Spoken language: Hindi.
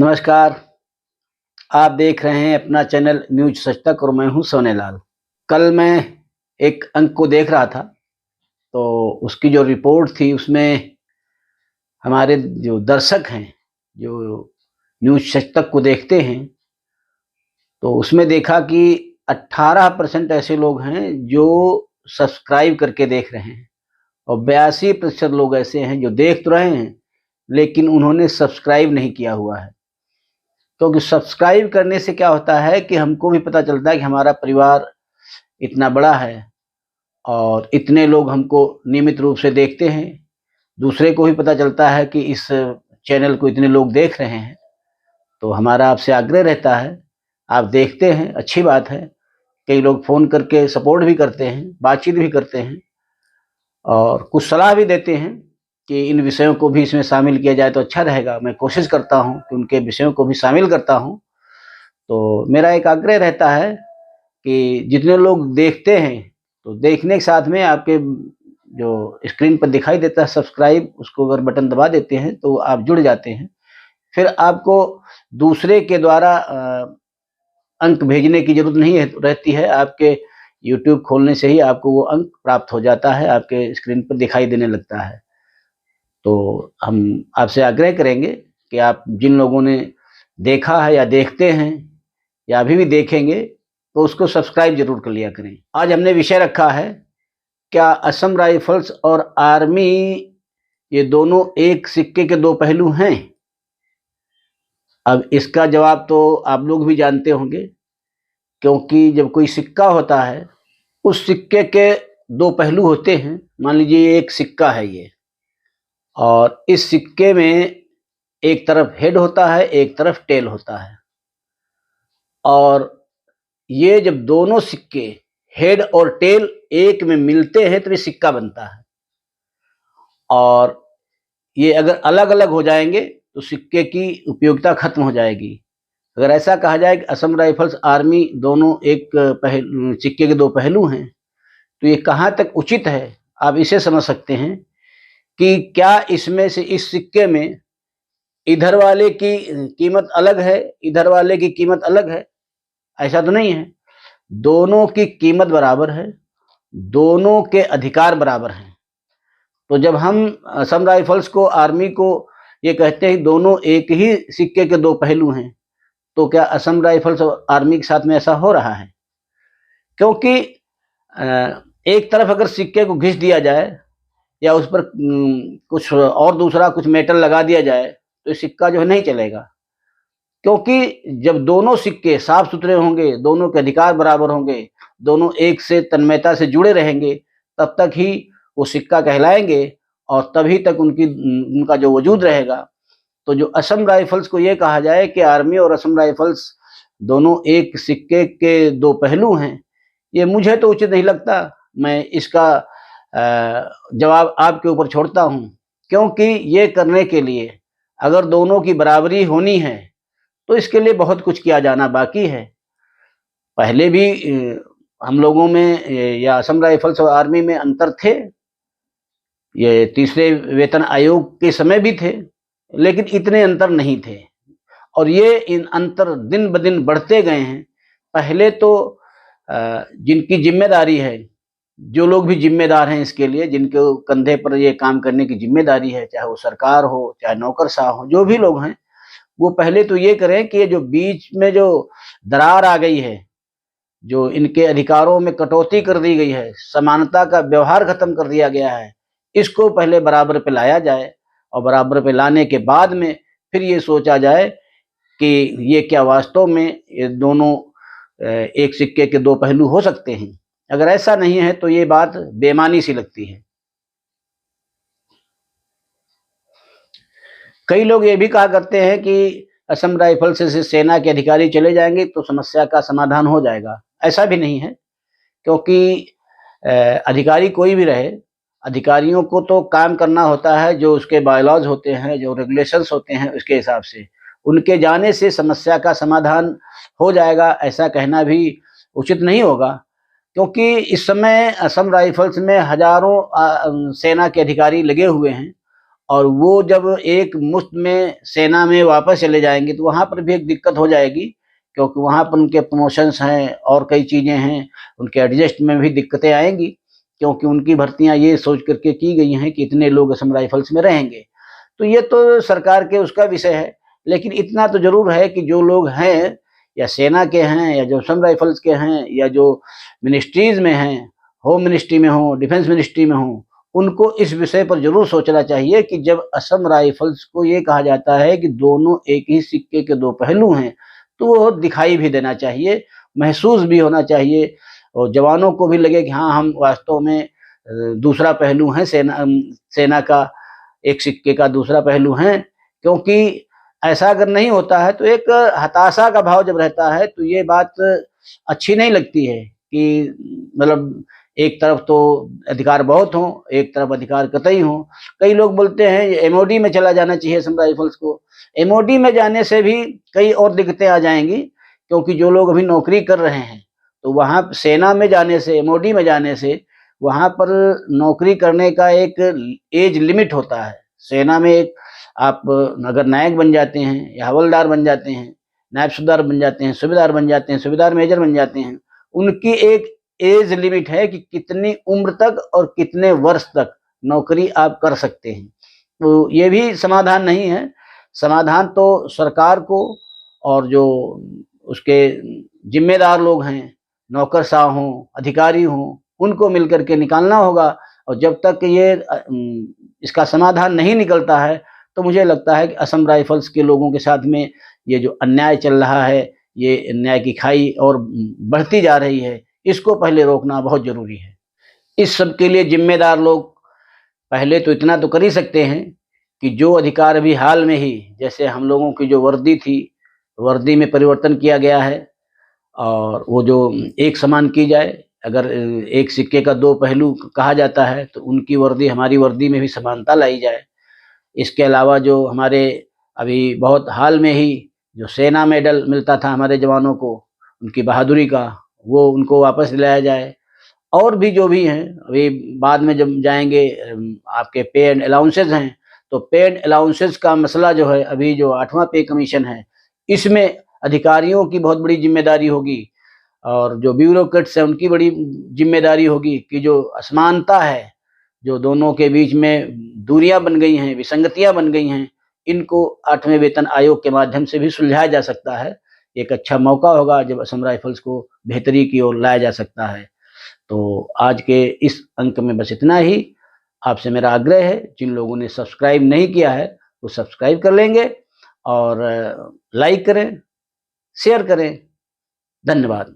नमस्कार। आप देख रहे हैं अपना चैनल न्यूज सच तक और मैं हूं सोनेलाल। कल मैं एक अंक को देख रहा था, तो उसकी जो रिपोर्ट थी उसमें हमारे जो दर्शक हैं, जो न्यूज सच तक को देखते हैं, तो उसमें देखा कि 18% ऐसे लोग हैं जो सब्सक्राइब करके देख रहे हैं और 82% लोग ऐसे हैं जो देख तो रहे हैं लेकिन उन्होंने सब्सक्राइब नहीं किया हुआ है। क्योंकि सब्सक्राइब करने से क्या होता है कि हमको भी पता चलता है कि हमारा परिवार इतना बड़ा है और इतने लोग हमको नियमित रूप से देखते हैं। दूसरे को भी पता चलता है कि इस चैनल को इतने लोग देख रहे हैं, तो हमारा आपसे आग्रह रहता है, आप देखते हैं, अच्छी बात है। कई लोग फ़ोन करके सपोर्ट भी करते हैं, बातचीत भी करते हैं और कुछ सलाह भी देते हैं कि इन विषयों को भी इसमें शामिल किया जाए तो अच्छा रहेगा। मैं कोशिश करता हूँ कि उनके विषयों को भी शामिल करता हूँ। तो मेरा एक आग्रह रहता है कि जितने लोग देखते हैं, तो देखने के साथ में आपके जो स्क्रीन पर दिखाई देता है सब्सक्राइब, उसको अगर बटन दबा देते हैं तो आप जुड़ जाते हैं। फिर आपको दूसरे के द्वारा अंक भेजने की ज़रूरत नहीं रहती है। आपके यूट्यूब खोलने से ही आपको वो अंक प्राप्त हो जाता है, आपके स्क्रीन पर दिखाई देने लगता है। तो हम आपसे आग्रह करेंगे कि आप जिन लोगों ने देखा है या देखते हैं या अभी भी देखेंगे, तो उसको सब्सक्राइब ज़रूर कर लिया करें। आज हमने विषय रखा है, क्या असम राइफ़ल्स और आर्मी ये दोनों एक सिक्के के दो पहलू हैं? अब इसका जवाब तो आप लोग भी जानते होंगे, क्योंकि जब कोई सिक्का होता है, उस सिक्के के दो पहलू होते हैं। मान लीजिए एक सिक्का है ये, और इस सिक्के में एक तरफ हेड होता है, एक तरफ टेल होता है। और ये जब दोनों सिक्के हेड और टेल एक में मिलते हैं तो ये सिक्का बनता है। और ये अगर अलग-अलग हो जाएँगे तो सिक्के की उपयोगिता खत्म हो जाएगी। अगर ऐसा कहा जाए कि असम राइफ़ल्स, आर्मी दोनों एक सिक्के के दो पहलू हैं, तो ये कहाँ तक उचित है, आप इसे समझ सकते हैं कि क्या इसमें से इस सिक्के में इधर वाले की कीमत अलग है, इधर वाले की कीमत अलग है? ऐसा तो नहीं है। दोनों की कीमत बराबर है, दोनों के अधिकार बराबर हैं। तो जब हम असम राइफ़ल्स को, आर्मी को ये कहते हैं दोनों एक ही सिक्के के दो पहलू हैं, तो क्या असम राइफ़ल्स और आर्मी के साथ में ऐसा हो रहा है? क्योंकि एक तरफ अगर सिक्के को घिस दिया जाए या उस पर कुछ और दूसरा कुछ मेटल लगा दिया जाए, तो ये सिक्का जो है नहीं चलेगा। क्योंकि जब दोनों सिक्के साफ-सुथरे होंगे, दोनों के अधिकार बराबर होंगे, दोनों एक से तन्मयता से जुड़े रहेंगे, तब तक ही वो सिक्का कहलाएँगे और तभी तक उनका जो वजूद रहेगा। तो जो असम राइफ़ल्स को ये कहा जाए कि आर्मी और असम राइफ़ल्स दोनों एक सिक्के के दो पहलू हैं, ये मुझे तो उचित नहीं लगता। मैं इसका जवाब आपके ऊपर छोड़ता हूँ, क्योंकि ये करने के लिए अगर दोनों की बराबरी होनी है, तो इसके लिए बहुत कुछ किया जाना बाकी है। पहले भी हम लोगों में या असम राइफ़ल्स और आर्मी में अंतर थे। ये तीसरे वेतन आयोग के समय भी थे, लेकिन इतने अंतर नहीं थे और ये इन अंतर दिन-ब-दिन बढ़ते गए हैं। पहले तो जिनकी ज़िम्मेदारी है, जो लोग भी ज़िम्मेदार हैं इसके लिए, जिनके कंधे पर ये काम करने की ज़िम्मेदारी है, चाहे वो सरकार हो, चाहे नौकरशाह हो, जो भी लोग हैं, वो पहले तो ये करें कि ये जो बीच में जो दरार आ गई है, जो इनके अधिकारों में कटौती कर दी गई है, समानता का व्यवहार खत्म कर दिया गया है, इसको पहले बराबर पे लाया जाए और बराबर पे लाने के बाद में फिर ये सोचा जाए कि ये क्या वास्तव में ये दोनों एक सिक्के के दो पहलू हो सकते हैं। अगर ऐसा नहीं है तो ये बात बेईमानी सी लगती है। कई लोग ये भी कहा करते हैं कि असम राइफल से सेना के अधिकारी चले जाएँगे तो समस्या का समाधान हो जाएगा। ऐसा भी नहीं है, क्योंकि अधिकारी कोई भी रहे, अधिकारियों को तो काम करना होता है, जो उसके बायलॉज़ होते हैं, जो रेगुलेशंस होते हैं, उसके हिसाब से। उनके जाने से समस्या का समाधान हो जाएगा, ऐसा कहना भी उचित नहीं होगा, क्योंकि इस समय असम राइफ़ल्स में हज़ारों सेना के अधिकारी लगे हुए हैं और वो जब एक मुश्त में सेना में वापस चले जाएंगे तो वहाँ पर भी एक दिक्कत हो जाएगी, क्योंकि वहाँ पर उनके प्रमोशंस हैं और कई चीज़ें हैं, उनके एडजस्ट में भी दिक्कतें आएंगी, क्योंकि उनकी भर्तियाँ ये सोच करके की गई हैं कि इतने लोग असम राइफल्स में रहेंगे। तो ये तो सरकार के उसका विषय है, लेकिन इतना तो जरूर है कि जो लोग हैं या सेना के हैं या जो असम राइफल्स के हैं या जो मिनिस्ट्रीज में हैं, होम मिनिस्ट्री में हो, डिफेंस मिनिस्ट्री में हो, उनको इस विषय पर जरूर सोचना चाहिए कि जब असम राइफल्स को ये कहा जाता है कि दोनों एक ही सिक्के के दो पहलू हैं, तो वो दिखाई भी देना चाहिए, महसूस भी होना चाहिए, और जवानों को भी लगे कि हाँ, हम वास्तव में दूसरा पहलू है सेना का, एक सिक्के का दूसरा पहलू है। क्योंकि ऐसा अगर नहीं होता है तो एक हताशा का भाव जब रहता है तो ये बात अच्छी नहीं लगती है कि मतलब एक तरफ तो अधिकार बहुत हों, एक तरफ अधिकार कतई हों। कई लोग बोलते हैं एमओडी में चला जाना चाहिए असम राइफल्स को। एमओडी में जाने से भी कई और दिक्कतें आ जाएंगी, क्योंकि जो लोग अभी नौकरी कर रहे हैं तो वहाँ सेना में जाने से, एमओडी में जाने से, वहाँ पर नौकरी करने का एक एज लिमिट होता है। सेना में एक आप अगर नायक बन जाते हैं या हवलदार बन जाते हैं, नायब सूबेदार बन जाते हैं, सूबेदार बन जाते हैं, सूबेदार मेजर बन जाते हैं, उनकी एक एज लिमिट है कि कितनी उम्र तक और कितने वर्ष तक नौकरी आप कर सकते हैं। तो ये भी समाधान नहीं है। समाधान तो सरकार को और जो उसके जिम्मेदार लोग हैं, नौकरशाह हों, अधिकारी हों, उनको मिलकर के निकालना होगा। और जब तक ये इसका समाधान नहीं निकलता है तो मुझे लगता है कि असम राइफल्स के लोगों के साथ में ये जो अन्याय चल रहा है, ये अन्याय की खाई और बढ़ती जा रही है, इसको पहले रोकना बहुत जरूरी है। इस सब के लिए जिम्मेदार लोग पहले तो इतना तो कर ही सकते हैं कि जो अधिकार अभी हाल में ही, जैसे हम लोगों की जो वर्दी थी, वर्दी में परिवर्तन किया गया है और वो जो एक समान की जाए। अगर एक सिक्के का दो पहलू कहा जाता है तो उनकी वर्दी हमारी वर्दी में भी समानता लाई जाए। इसके अलावा जो हमारे अभी बहुत हाल में ही जो सेना मेडल मिलता था हमारे जवानों को, उनकी बहादुरी का, वो उनको वापस दिलाया जाए। और भी जो भी हैं, अभी बाद में जब जाएंगे आपके पे एंड अलाउंसेज हैं, तो पे एंड अलाउंसेज का मसला जो है, अभी जो 8वां पे कमीशन है, इसमें अधिकारियों की बहुत बड़ी जिम्मेदारी होगी और जो ब्यूरोक्रेट्स हैं उनकी बड़ी जिम्मेदारी होगी कि जो असमानता है, जो दोनों के बीच में दूरियां बन गई हैं, विसंगतियां बन गई हैं, इनको 8वें वेतन आयोग के माध्यम से भी सुलझाया जा सकता है। एक अच्छा मौका होगा जब असम राइफल्स को बेहतरी की ओर लाया जा सकता है। तो आज के इस अंक में बस इतना ही। आपसे मेरा आग्रह है, जिन लोगों ने सब्सक्राइब नहीं किया है वो सब्सक्राइब कर लेंगे और लाइक करें, शेयर करें। धन्यवाद।